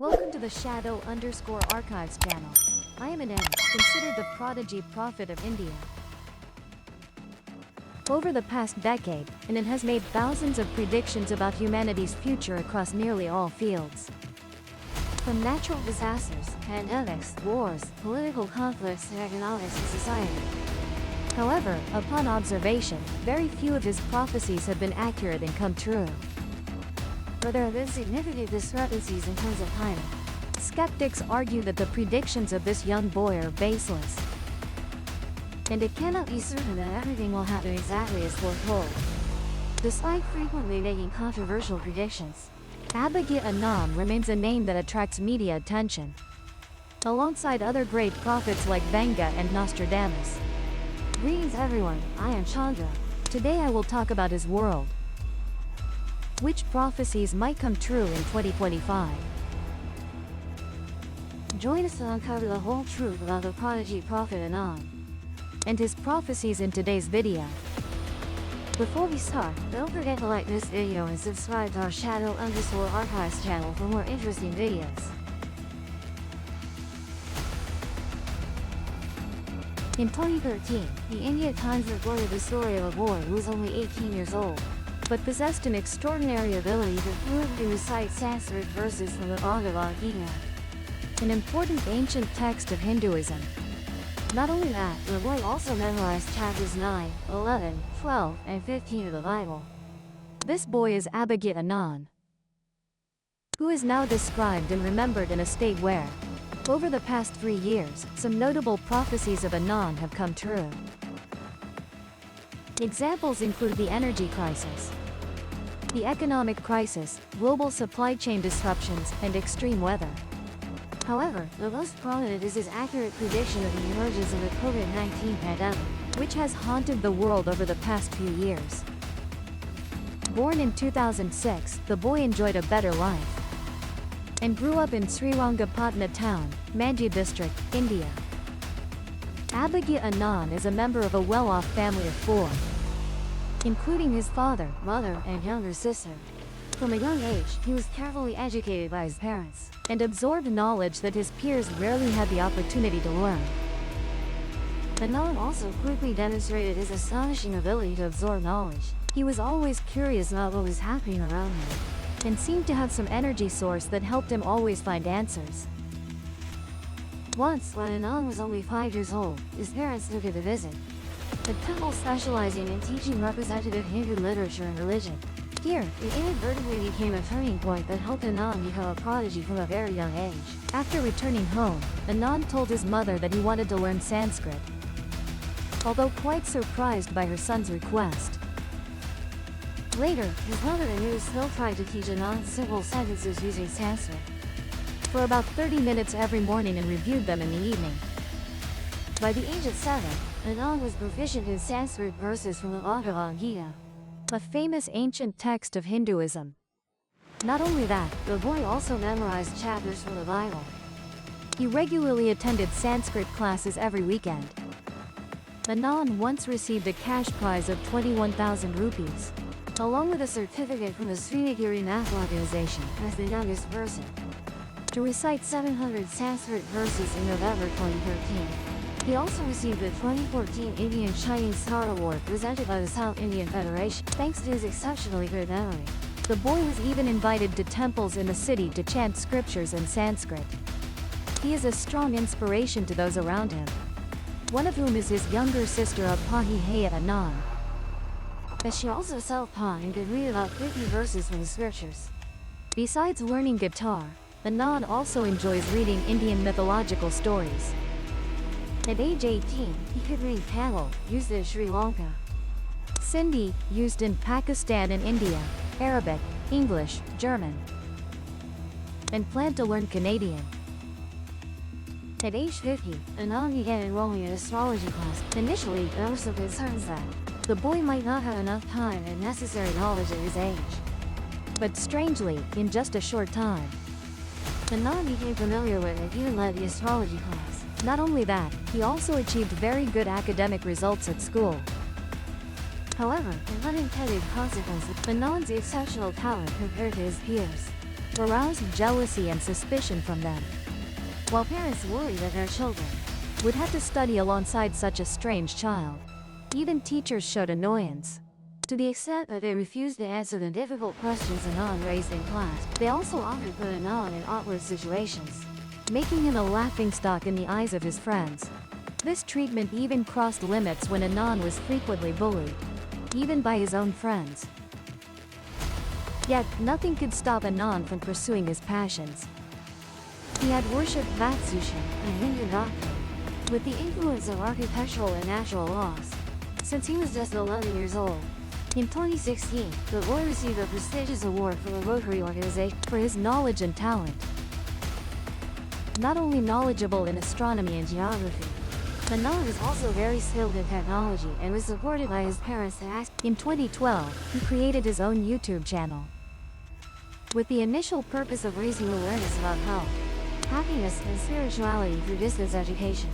Welcome to the Shadow_Archives channel. I am an M, considered the prodigy prophet of India. Over the past decade, Anan has made thousands of predictions about humanity's future across nearly all fields. From natural disasters, pandemics, wars, political conflicts to economics and society. However, upon observation, very few of his prophecies have been accurate and come true. But there have been significant discrepancies in terms of timing. Skeptics argue that the predictions of this young boy are baseless, and it cannot be certain that everything will happen exactly as foretold. Despite frequently making controversial predictions, Abhagya Anand remains a name that attracts media attention, alongside other great prophets like Venga and Nostradamus. Greetings everyone, I am Chandra. Today I will talk about his world. Which prophecies might come true in 2025? Join us to uncover the whole truth about the prodigy prophet Anand and his prophecies in today's video. Before we start, don't forget to like this video and subscribe to our Shadow_Archives channel for more interesting videos. In 2013, the India Times reported the story of a boy who was only 18 years old, but possessed an extraordinary ability to fluently recite Sanskrit verses from the Bhagavad Gita, an important ancient text of Hinduism. Not only that, the boy also memorized chapters 9, 11, 12, and 15 of the Bible. This boy is Abhagya Anand, who is now described and remembered in a state where, over the past 3 years, some notable prophecies of Anand have come true. Examples include the energy crisis, the economic crisis, global supply chain disruptions, and extreme weather. However, the most prominent is his accurate prediction of the emergence of the COVID-19 pandemic, which has haunted the world over the past few years. Born in 2006, the boy enjoyed a better life and grew up in Srirangapatna town, Mandya district, India. Abhagya Anand is a member of a well-off family of 4, including his father, mother, and younger sister. From a young age, he was carefully educated by his parents and absorbed knowledge that his peers rarely had the opportunity to learn. Anand also quickly demonstrated his astonishing ability to absorb knowledge. He was always curious about what was happening around him, and seemed to have some energy source that helped him always find answers. Once, when Anand was only 5 years old, his parents took him to visit a temple specializing in teaching representative Hindu literature and religion. Here, it inadvertently became a turning point that helped Anand become a prodigy from a very young age. After returning home, Anand told his mother that he wanted to learn Sanskrit, although quite surprised by her son's request. Later, his mother anew still tried to teach Anand simple sentences using Sanskrit for about 30 minutes every morning and reviewed them in the evening. By the age of 7, Anand was proficient in Sanskrit verses from the Bhagavad Gita, a famous ancient text of Hinduism. Not only that, the boy also memorized chapters from the Bible. He regularly attended Sanskrit classes every weekend. Anand once received a cash prize of 21,000 rupees, along with a certificate from the Srinivas Math Organization as the youngest person to recite 700 Sanskrit verses in November 2013. He also received the 2014 Indian Shining Star Award presented by the South Indian Federation, thanks to his exceptionally good memory. The boy was even invited to temples in the city to chant scriptures in Sanskrit. He is a strong inspiration to those around him, one of whom is his younger sister Abhagya Anand, as she also self-taught and could read about 50 verses from the scriptures. Besides learning guitar, Anand also enjoys reading Indian mythological stories. At age 18, he could read Tamil, used in Sri Lanka, Sindhi, used in Pakistan and India, Arabic, English, German, and planned to learn Canadian. At age 50, Anand began enrolling in astrology class. Initially, there were some concerns that the boy might not have enough time and necessary knowledge at his age. But strangely, in just a short time, Anand became familiar with and even led the astrology class. Not only that, he also achieved very good academic results at school. However, an unintended consequence of Anand's exceptional talent compared to his peers aroused jealousy and suspicion from them. While parents worried that their children would have to study alongside such a strange child, even teachers showed annoyance, to the extent that they refused to answer the difficult questions Anand raised in class. They also often put Anand in awkward situations, making him a laughingstock in the eyes of his friends. This treatment even crossed limits when Anand was frequently bullied, even by his own friends. Yet, nothing could stop Anand from pursuing his passions. He had worshipped Vatsushin, a Hindu doctrine, with the influence of architectural and natural laws, since he was just 11 years old. In 2016, the boy received a prestigious award from the Rotary organization for his knowledge and talent. Not only knowledgeable in astronomy and geography, Anand is also very skilled in technology and was supported by his parents to ask. In 2012, he created his own YouTube channel, with the initial purpose of raising awareness about health, happiness, and spirituality through distance education.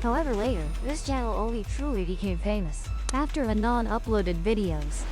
However, later, this channel only truly became famous after Anand uploaded videos,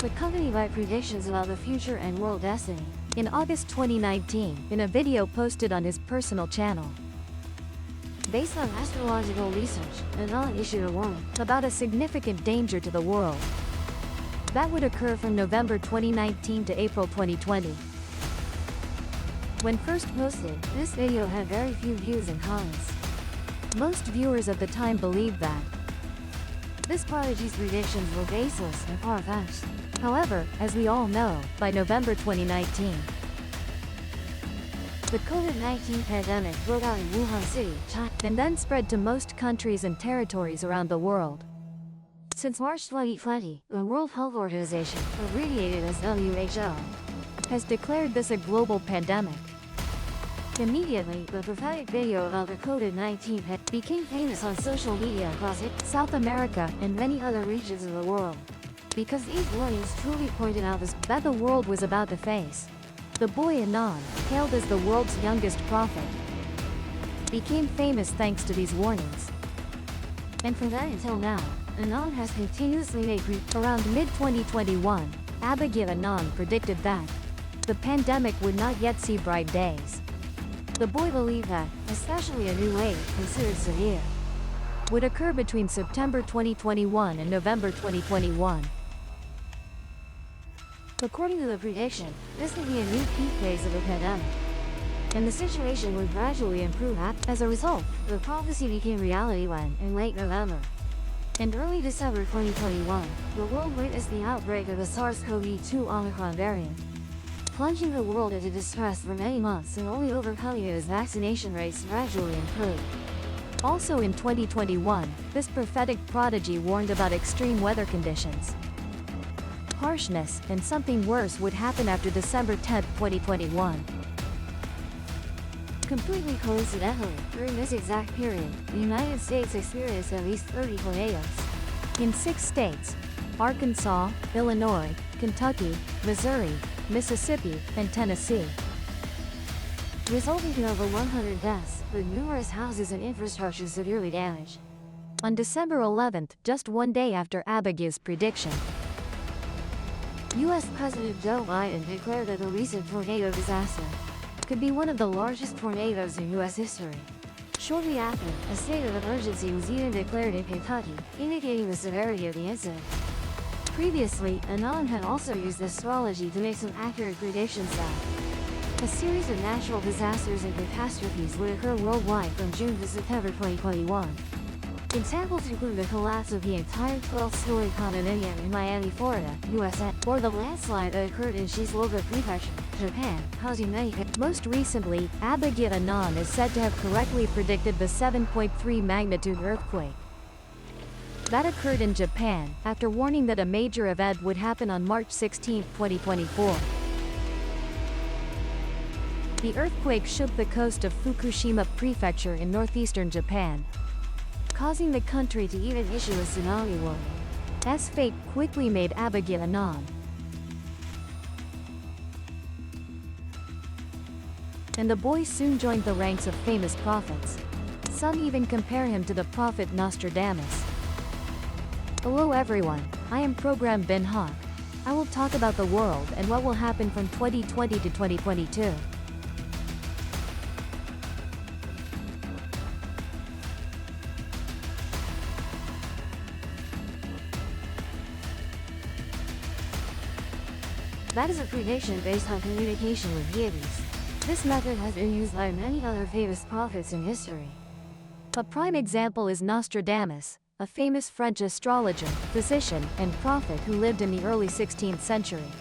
accompanied by predictions about the future and world destiny. In August 2019, in a video posted on his personal channel, based on astrological research, Anand issued a warning about a significant danger to the world that would occur from November 2019 to April 2020. When first posted, this video had very few views and comments. Most viewers at the time believed that this prodigy's predictions were baseless and far-fetched. However, as we all know, by November 2019, the COVID-19 pandemic broke out in Wuhan City, China, and then spread to most countries and territories around the world. Since March 2020, the World Health Organization, abbreviated as WHO, has declared this a global pandemic. Immediately, the prophetic video about the COVID-19 became famous on social media across South America and many other regions of the world, because these warnings truly pointed out that the world was about to face. The boy Anand, hailed as the world's youngest prophet, became famous thanks to these warnings. And from then until now, Anand has continuously made around mid-2021, Abigail Anand predicted that the pandemic would not yet see bright days. The boy believed that, especially a new wave, considered severe, would occur between September 2021 and November 2021. According to the prediction, this would be a new peak phase of the pandemic, and the situation would gradually improve. As a result, the prophecy became reality when, in late November and early December 2021, the world witnessed the outbreak of the SARS-CoV-2 Omicron variant, plunging the world into distress for many months and only overcoming it as vaccination rates gradually improved. Also in 2021, this prophetic prodigy warned about extreme weather conditions, harshness, and something worse would happen after December 10, 2021. Completely coincidentally, during this exact period, the United States experienced at least 30 tornadoes in 6 states: Arkansas, Illinois, Kentucky, Missouri, Mississippi, and Tennessee, resulting in over 100 deaths, with numerous houses and infrastructure severely damaged. On December 11th, just one day after Abigail's prediction, U.S. President Joe Biden declared that the recent tornado disaster could be one of the largest tornadoes in U.S. history. Shortly after, a state of emergency was even declared in Kentucky, indicating the severity of the incident. Previously, Anand had also used astrology to make some accurate predictions that a series of natural disasters and catastrophes would occur worldwide from June to September 2021. Examples include the collapse of the entire 12-story condominium in Miami, Florida, USA, or the landslide that occurred in Shizuoka Prefecture, Japan, causing many. Most recently, Abigail Anand is said to have correctly predicted the 7.3 magnitude earthquake that occurred in Japan, after warning that a major event would happen on March 16, 2024. The earthquake shook the coast of Fukushima Prefecture in northeastern Japan, causing the country to even issue a tsunami warning. As fate quickly made Abigail Anand, and the boy soon joined the ranks of famous prophets. Some even compare him to the prophet Nostradamus. Hello everyone, I am Program Bin Hawk. I will talk about the world and what will happen from 2020 to 2022. That is a prediction based on communication with deities. This method has been used by many other famous prophets in history. A prime example is Nostradamus, a famous French astrologer, physician, and prophet who lived in the early 16th century.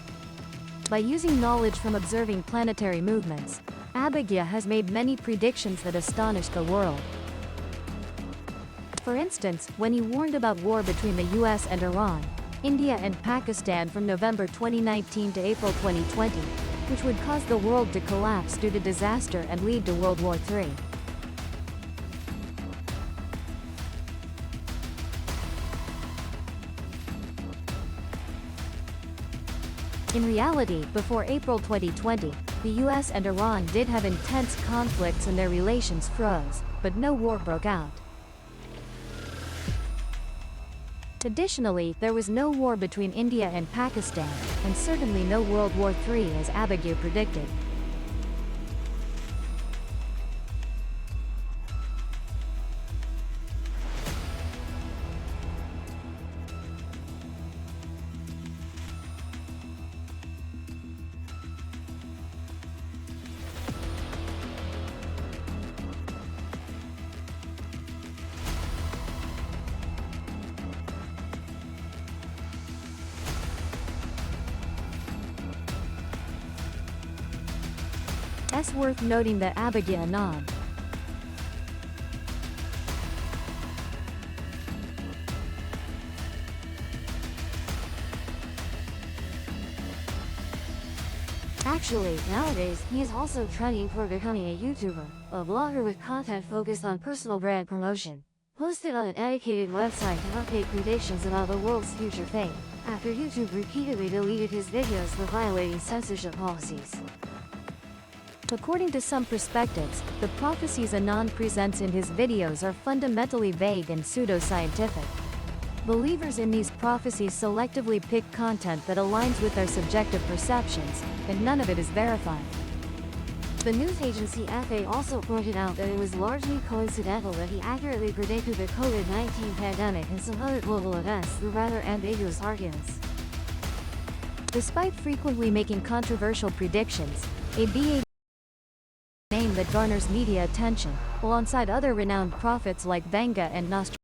By using knowledge from observing planetary movements, Abigail has made many predictions that astonished the world. For instance, when he warned about war between the US and Iran, India and Pakistan from November 2019 to April 2020, which would cause the world to collapse due to disaster and lead to World War III. In reality, before April 2020, the US and Iran did have intense conflicts and their relations froze, but no war broke out. Additionally, there was no war between India and Pakistan, and certainly no World War III as Abigail predicted. It's worth noting that Abigail Anon Actually, nowadays, he is also trending for becoming a YouTuber, a blogger with content focused on personal brand promotion, posted on a dedicated website to update predictions about the world's future fate, after YouTube repeatedly deleted his videos for violating censorship policies. According to some perspectives, the prophecies Anon presents in his videos are fundamentally vague and pseudo-scientific. Believers in these prophecies selectively pick content that aligns with their subjective perceptions, and none of it is verified. The news agency FA also pointed out that it was largely coincidental that he accurately predicted the COVID-19 pandemic and some other global events through rather ambiguous arguments. Despite frequently making controversial predictions, a BA name that garners media attention, alongside other renowned prophets like Vanga and Nostradamus.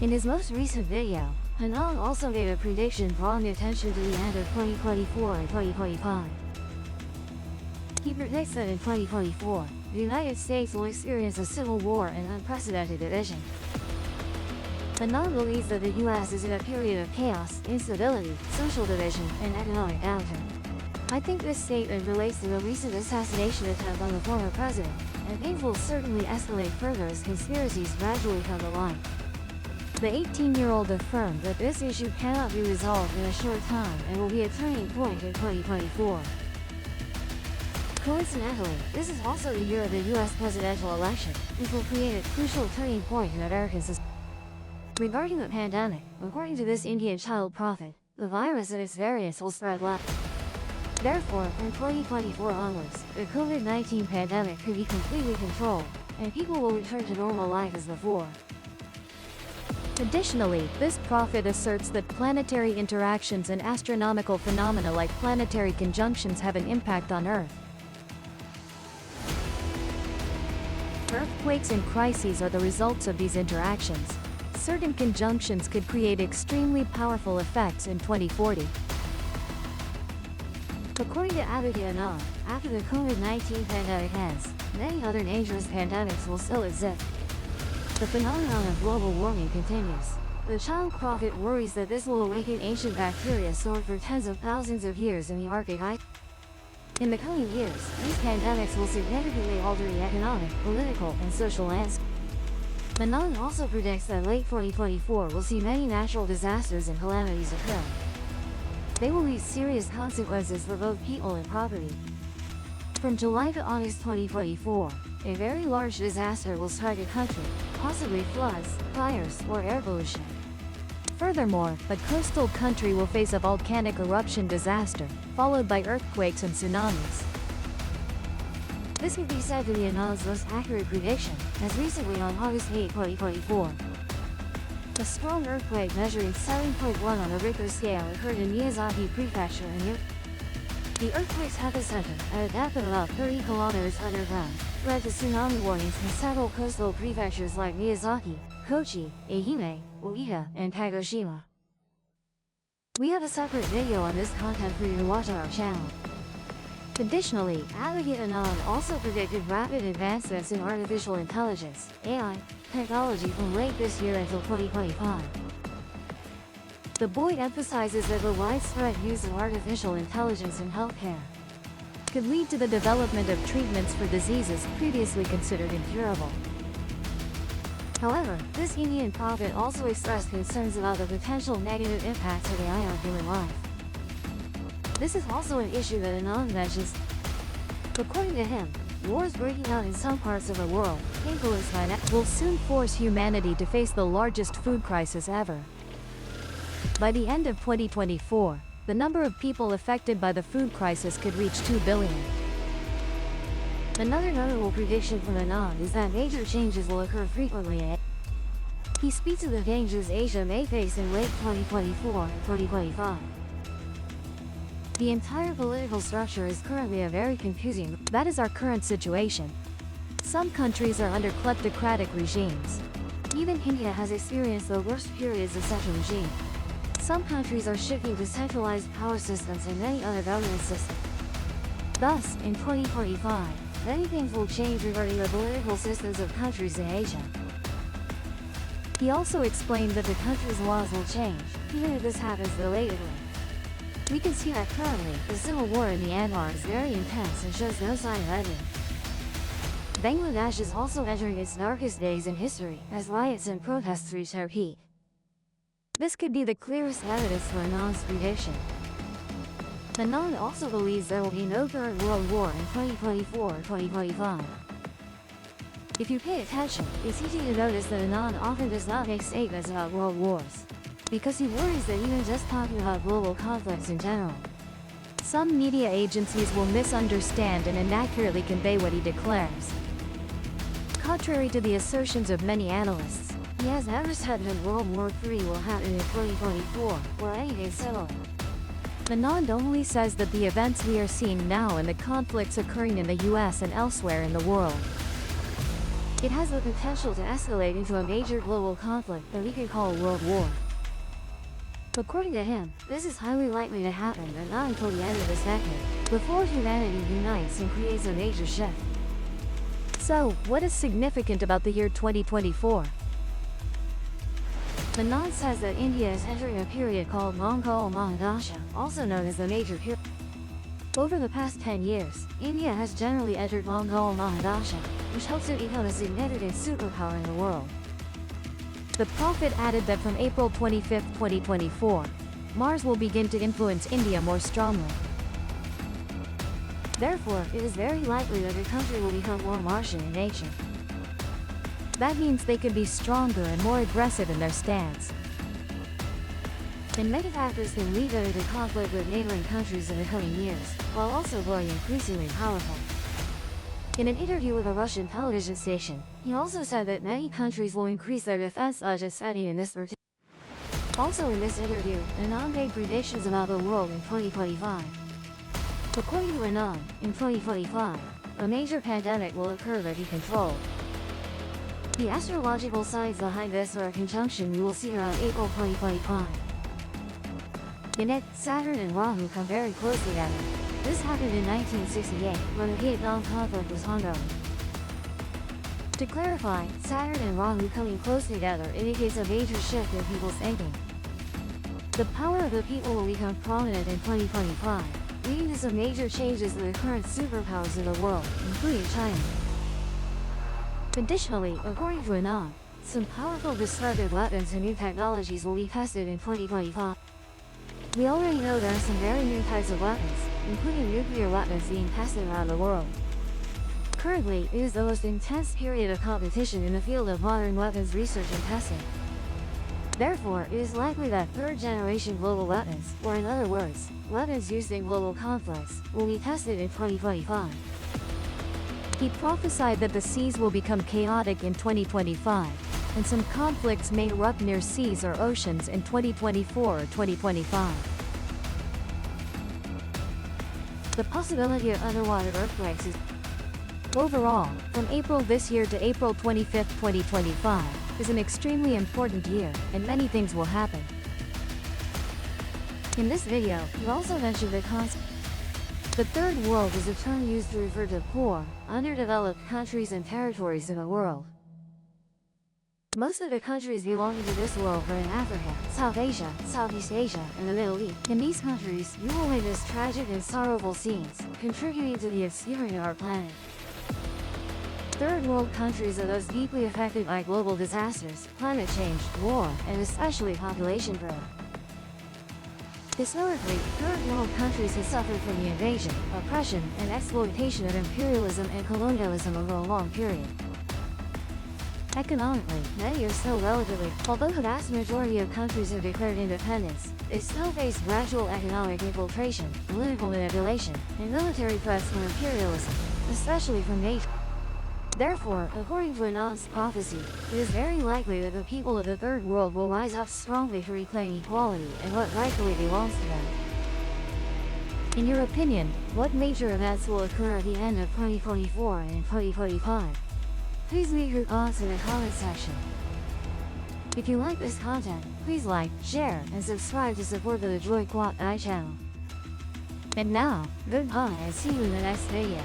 In his most recent video, Anon also made a prediction drawing attention to the end of 2024 and 2025. He predicts that in 2024, the United States will experience a civil war and unprecedented division. Anon believes that the US is in a period of chaos, instability, social division, and economic downturn. I think this statement relates to the recent assassination attempt on the former president, and things will certainly escalate further as conspiracies gradually come to light. The 18-year-old affirmed that this issue cannot be resolved in a short time and will be a turning point in 2024. Coincidentally, this is also the year of the US presidential election, which will create a crucial turning point in American society. Regarding the pandemic, according to this Indian child prophet, the virus and its variants will spread left. Therefore, from 2024 onwards, the COVID-19 pandemic could be completely controlled, and people will return to normal life as before. Additionally, this prophet asserts that planetary interactions and astronomical phenomena like planetary conjunctions have an impact on Earth. Earthquakes and crises are the results of these interactions. Certain conjunctions could create extremely powerful effects in 2040. According to Abigail Anon, after the COVID-19 pandemic ends, many other dangerous pandemics will still exist. The phenomenon of global warming continues. The child prophet worries that this will awaken ancient bacteria stored for tens of thousands of years in the Arctic ice. In the coming years, these pandemics will significantly alter the economic, political, and social landscape. Anon also predicts that late 2024 will see many natural disasters and calamities occur. They will leave serious consequences for both people and property. From July to August 2024, a very large disaster will strike a country, possibly floods, fires, or air pollution. Furthermore, a coastal country will face a volcanic eruption disaster, followed by earthquakes and tsunamis. This could be said to be Anand's most accurate prediction, as recently on August 8, 2024. A strong earthquake measuring 7.1 on the Richter scale occurred in Miyazaki Prefecture in Europe. The earthquake's epicenter, at a depth of about 30 kilometers underground, led to tsunami warnings in several coastal prefectures like Miyazaki, Kochi, Ehime, Oita, and Kagoshima. We have a separate video on this content for you to watch on our channel. Additionally, Advocate Anand also predicted rapid advancements in artificial intelligence, AI, technology from late this year until 2025. The Boyd emphasizes that the widespread use of artificial intelligence in healthcare could lead to the development of treatments for diseases previously considered incurable. However, this Indian prophet also expressed concerns about the potential negative impacts of AI on human life. This is also an issue that Anand mentions. According to him, wars breaking out in some parts of the world, influenced by that, will soon force humanity to face the largest food crisis ever. By the end of 2024, the number of people affected by the food crisis could reach 2 billion. Another notable prediction from Anand is that major changes will occur frequently. He speaks of the dangers Asia may face in late 2024 and 2025. The entire political structure is currently very confusing. That is our current situation. Some countries are under kleptocratic regimes. Even India has experienced the worst periods of such a regime. Some countries are shifting to centralized power systems and many other government systems. Thus, in 2025, many things will change regarding the political systems of countries in Asia. He also explained that the country's laws will change, even if this happens belatedly. We can see that currently, the civil war in Myanmar is very intense and shows no sign of ending. Bangladesh is also entering its darkest days in history, as riots and protests reach their peak. This could be the clearest evidence for Anand's prediction. Anand also believes there will be no third world war in 2024 or 2025. If you pay attention, it's easy to notice that Anand often does not make statements about world wars, because he worries that even just talking about global conflicts in general, some media agencies will misunderstand and inaccurately convey what he declares. Contrary to the assertions of many analysts, he has never said that World War III will happen in 2024, or anything similar. Anand only says that the events we are seeing now and the conflicts occurring in the US and elsewhere in the world, it has the potential to escalate into a major global conflict that we could call World War. According to him, this is highly likely to happen, but not until the end of this decade, before humanity unites and creates a major shift. So, what is significant about the year 2024? Anand says that India is entering a period called Mongol Mahadasha, also known as the Major Period. Over the past 10 years, India has generally entered Mongol Mahadasha, which helps it become a significant superpower in the world. The prophet added that from April 25, 2024, Mars will begin to influence India more strongly. Therefore, it is very likely that the country will become more Martian in nature. That means they could be stronger and more aggressive in their stance. And many factors can lead them into conflict with neighboring countries in the coming years, while also growing increasingly powerful. In an interview with a Russian television station, he also said that many countries will increase their defense budget spending in this particular. Also in this interview, Anand made predictions about the world in 2025. According to Anand, in 2025, a major pandemic will occur that he controlled. The astrological signs behind this are a conjunction we will see around April 2025. In it, Saturn and Rahu come very close together. This happened in 1968, when the Vietnam conflict was ongoing. To clarify, Saturn and Rahu coming close together indicates a major shift in people's thinking. The power of the people will become prominent in 2025, leading to some major changes in the current superpowers in the world, including China. Additionally, according to Anand, some powerful destructive weapons and new technologies will be tested in 2025. We already know there are some very new types of weapons, including nuclear weapons being tested around the world. Currently, it is the most intense period of competition in the field of modern weapons research and testing. Therefore, it is likely that third-generation global weapons, or in other words, weapons used in global conflicts, will be tested in 2025. He prophesied that the seas will become chaotic in 2025, and some conflicts may erupt near seas or oceans in 2024 or 2025. The possibility of underwater earthquakes is overall, from April this year to April 25, 2025, is an extremely important year, and many things will happen. In this video, we also mentioned the concept. The Third World is a term used to refer to poor, underdeveloped countries and territories in the world. Most of the countries belonging to this world are in Africa, South Asia, Southeast Asia, and the Middle East. In these countries, you will witness tragic and sorrowful scenes, contributing to the obscuring of our planet. Third world countries are those deeply affected by global disasters, climate change, war, and especially population growth. Historically, third world countries have suffered from the invasion, oppression, and exploitation of imperialism and colonialism over a long period. Economically, many are still relatively, although the vast majority of countries have declared independence, they still face gradual economic infiltration, political manipulation, and military threats from imperialism, especially from NATO. Therefore, according to Anand's prophecy, it is very likely that the people of the Third World will rise up strongly to reclaim equality and what rightfully belongs to them. In your opinion, what major events will occur at the end of 2024 and 2025? Please leave your thoughts in the comment section. If you like this content, please like, share, and subscribe to support the Joy Quat I channel. And now, goodbye and see you in the next video.